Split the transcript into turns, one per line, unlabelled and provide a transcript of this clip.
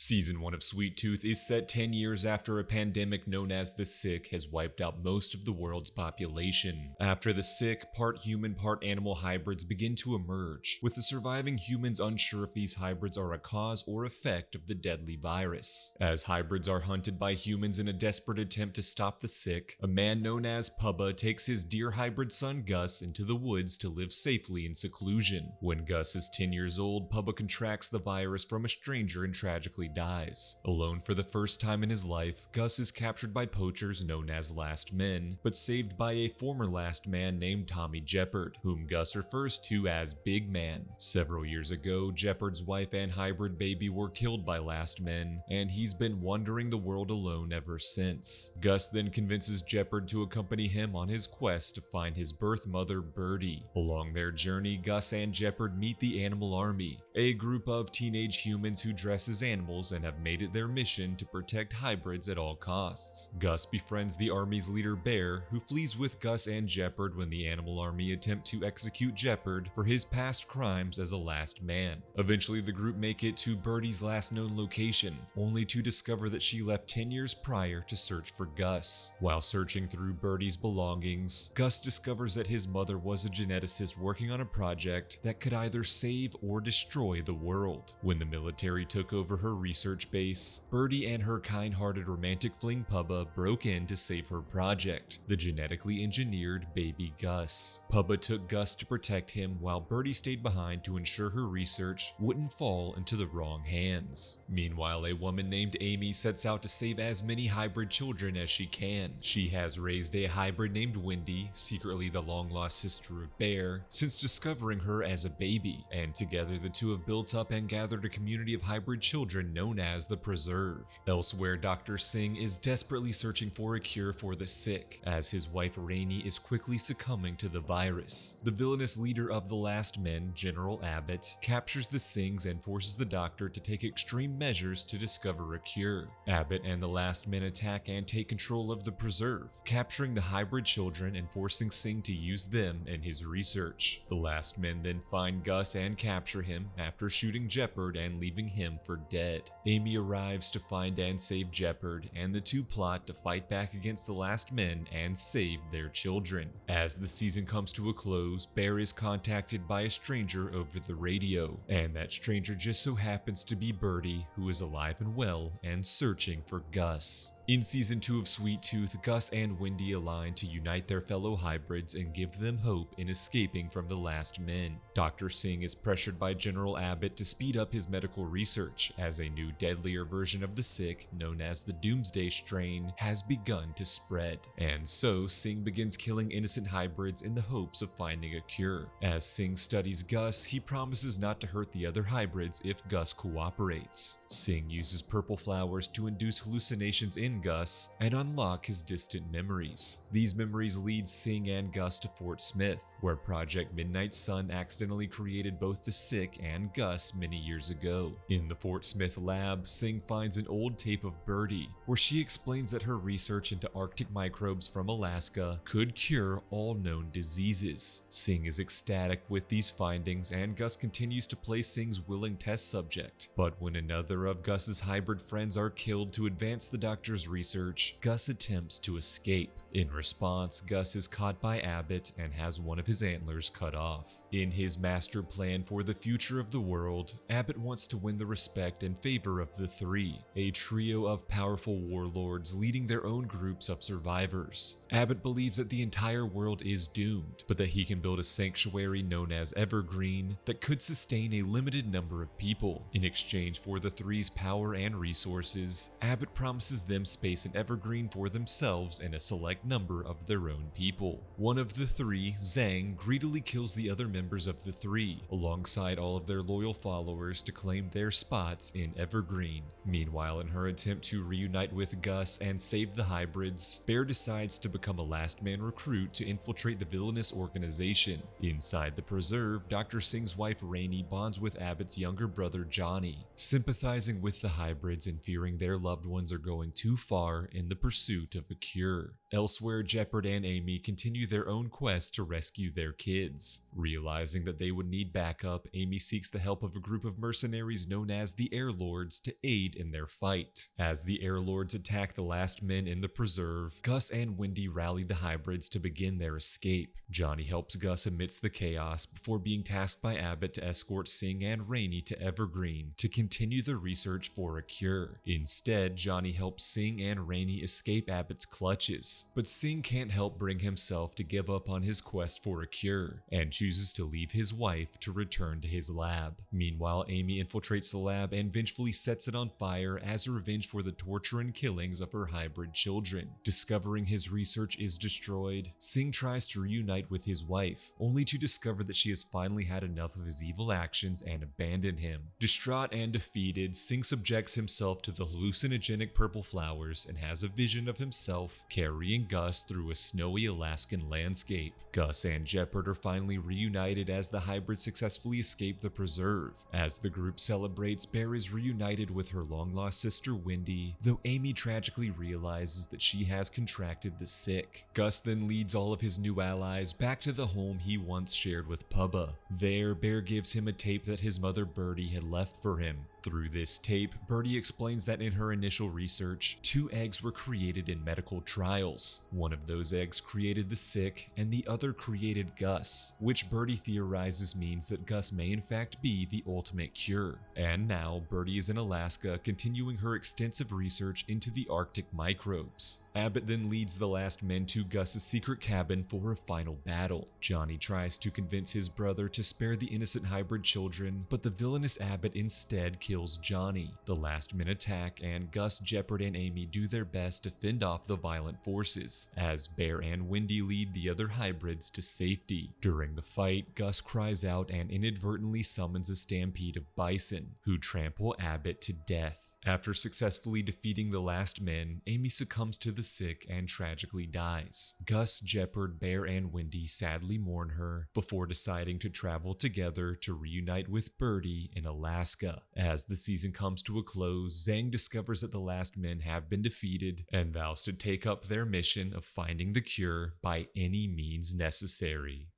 Season 1 of Sweet Tooth is set 10 years after a pandemic known as the Sick has wiped out most of the world's population. After the Sick, part human, part animal hybrids begin to emerge, with the surviving humans unsure if these hybrids are a cause or effect of the deadly virus. As hybrids are hunted by humans in a desperate attempt to stop the Sick, a man known as Pubba takes his dear hybrid son Gus into the woods to live safely in seclusion. When Gus is 10 years old, Pubba contracts the virus from a stranger and tragically dies. Alone for the first time in his life, Gus is captured by poachers known as Last Men, but saved by a former Last Man named Tommy Jepperd, whom Gus refers to as Big Man. Several years ago, Jepperd's wife and hybrid baby were killed by Last Men, and he's been wandering the world alone ever since. Gus then convinces Jepperd to accompany him on his quest to find his birth mother Birdie. Along their journey, Gus and Jepperd meet the Animal Army, a group of teenage humans who dress as animals and have made it their mission to protect hybrids at all costs. Gus befriends the army's leader Bear, who flees with Gus and Jepperd when the Animal Army attempt to execute Jepperd for his past crimes as a Last Man. Eventually the group make it to Birdie's last known location, only to discover that she left 10 years prior to search for Gus. While searching through Birdie's belongings, Gus discovers that his mother was a geneticist working on a project that could either save or destroy the world. When the military took over her research base, Birdie and her kind-hearted romantic fling Pubba broke in to save her project, the genetically engineered baby Gus. Pubba took Gus to protect him while Birdie stayed behind to ensure her research wouldn't fall into the wrong hands. Meanwhile, a woman named Aimee sets out to save as many hybrid children as she can. She has raised a hybrid named Wendy, secretly the long-lost sister of Bear, since discovering her as a baby, and together the two have built up and gathered a community of hybrid children known as the Preserve. Elsewhere, Dr. Singh is desperately searching for a cure for the Sick, as his wife Rani is quickly succumbing to the virus. The villainous leader of the Last Men, General Abbot, captures the Singhs and forces the doctor to take extreme measures to discover a cure. Abbott and the Last Men attack and take control of the Preserve, capturing the hybrid children and forcing Singh to use them in his research. The Last Men then find Gus and capture him after shooting Jepperd and leaving him for dead. Aimee arrives to find and save Jepperd, and the two plot to fight back against the Last Men and save their children. As the season comes to a close, Bear is contacted by a stranger over the radio, and that stranger just so happens to be Birdie, who is alive and well and searching for Gus. In Season 2 of Sweet Tooth, Gus and Wendy align to unite their fellow hybrids and give them hope in escaping from the Last Men. Dr. Singh is pressured by General Abbott to speed up his medical research, as a new deadlier version of the Sick, known as the Doomsday Strain, has begun to spread. And so, Singh begins killing innocent hybrids in the hopes of finding a cure. As Singh studies Gus, he promises not to hurt the other hybrids if Gus cooperates. Singh uses purple flowers to induce hallucinations in Gus and unlock his distant memories. These memories lead Singh and Gus to Fort Smith, where Project Midnight Sun accidentally created both the Sick and Gus many years ago. In the Fort Smith lab, Singh finds an old tape of Birdie, where she explains that her research into Arctic microbes from Alaska could cure all known diseases. Singh is ecstatic with these findings, and Gus continues to play Singh's willing test subject. But when another of Gus's hybrid friends are killed to advance the doctor's research, Gus attempts to escape. In response, Gus is caught by Abbott and has one of his antlers cut off. In his master plan for the future of the world, Abbott wants to win the respect and favor of the Three, a trio of powerful warlords leading their own groups of survivors. Abbott believes that the entire world is doomed, but that he can build a sanctuary known as Evergreen that could sustain a limited number of people. In exchange for the Three's power and resources, Abbott promises them space in Evergreen for themselves and a select number of their own people. One of the three, Zhang, greedily kills the other members of the Three, alongside all of their loyal followers, to claim their spots in Evergreen. Meanwhile, in her attempt to reunite with Gus and save the hybrids, Bear decides to become a Last Man recruit to infiltrate the villainous organization. Inside the Preserve, Dr. Singh's wife Rani bonds with Abbott's younger brother Johnny, sympathizing with the hybrids and fearing their loved ones are going too far in the pursuit of a cure. Elsewhere, Jepperd and Aimee continue their own quest to rescue their kids. Realizing that they would need backup, Aimee seeks the help of a group of mercenaries known as the Air Lords to aid in their fight. As the Air Lords attack the last men in the preserve, Gus and Wendy rally the hybrids to begin their escape. Johnny helps Gus amidst the chaos before being tasked by Abbott to escort Singh and Rani to Evergreen to continue the research for a cure. Instead, Johnny helps Singh and Rani escape Abbott's clutches, but Singh can't help bring himself to give up on his quest for a cure and chooses to leave his wife to return to his lab. Meanwhile, Aimee infiltrates the lab and vengefully sets it on fire as revenge for the torture and killings of her hybrid children. Discovering his research is destroyed, Singh tries to reunite with his wife, only to discover that she has finally had enough of his evil actions and abandon him. Distraught and defeated, Singh subjects himself to the hallucinogenic purple flowers and has a vision of himself carrying Gus through a snowy Alaskan landscape. Gus and Jepperd are finally reunited as the hybrids successfully escape the preserve. As the group celebrates, Bear is reunited with her long-lost sister Wendy, though Aimee tragically realizes that she has contracted the sick. Gus then leads all of his new allies back to the home he once shared with Pubba. There, Bear gives him a tape that his mother Birdie had left for him. Through this tape, Birdie explains that in her initial research, 2 eggs were created in medical trials. One of those eggs created the sick, and the other created Gus, which Birdie theorizes means that Gus may in fact be the ultimate cure. And now, Birdie is in Alaska, continuing her extensive research into the Arctic microbes. Abbott then leads the last men to Gus's secret cabin for a final battle. Johnny tries to convince his brother to spare the innocent hybrid children, but the villainous Abbott instead kills Johnny. The last men attack, and Gus, Jepperd, and Aimee do their best to fend off the violent forces, as Bear and Wendy lead the other hybrids to safety. During the fight, Gus cries out and inadvertently summons a stampede of bison, who trample Abbott to death. After successfully defeating the last men, Aimee succumbs to the sick and tragically dies. Gus, Jepperd, Bear, and Wendy sadly mourn her before deciding to travel together to reunite with Birdie in Alaska. As the season comes to a close, Zhang discovers that the last men have been defeated and vows to take up their mission of finding the cure by any means necessary.